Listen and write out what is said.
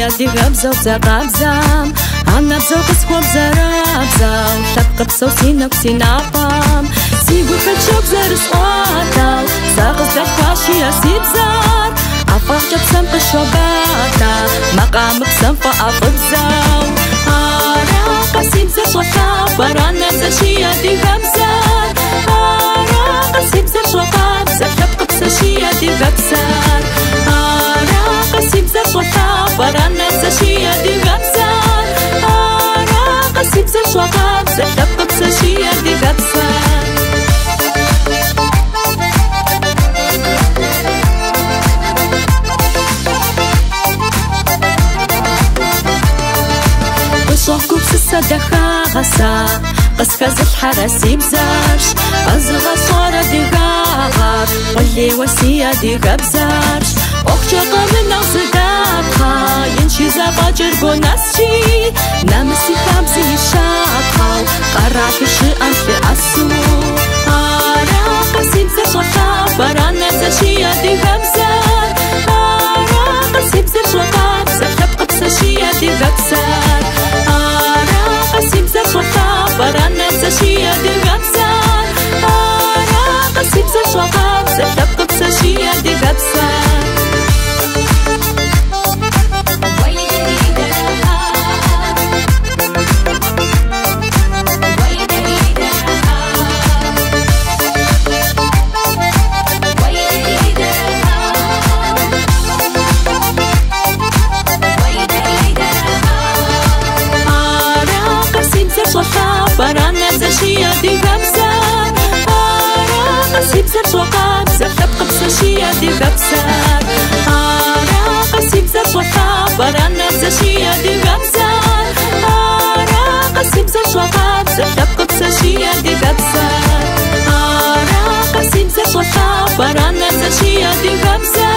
يدي غبزة وزغبزم أنا بزوقس وبزرابزة وشبق بصوصينا وسينابام سيقول فتشوك زرس قاتا ساقس دفاشي يا سيبزار أفاق جب سنق الشوباتا مقام بسنفة أفضزاو آراقا سيبزر شوطا برانا زشي يدي غبزة آراقا سيبزر شوطا شبق بصوصي يدي غبزة آراقا سيبزر شوطا برانا زشي يدي غبزة آراقا سيبزر شوطا شبق بصوصي يدي غبزة شوفكو بسسة دخاغسا قسكز الحرسي بزارش أزغى صورة دي غاغر واللي وسيا دي غبزارش أخشق من أصدابها ينشي زباجر بوناسشي نامسي خابزي شابها قرعك الشيئان في أسو آراقا سيبزر شوطا برانا زشيا دي غبزار آراقا سيبزر شوطا بزرشب قبسشيا دي غبزار آراقا سيبزر شوطا برانا زشيا دي غبزار آراقا سيبزر شوطا بزرشب قبسشيا دي غبزار برانا زشيا دي غبزة آراقا سيبزر شوطا بزرشب قبسشيا دي غبزة آراقا سيبزر شوطا برانا زشيا دي غبزة آراقا سيبزر شوطا بزرشب قبسشيا دي غبزة آراقا سيبزر شوطا برانا زشيا دي غبزة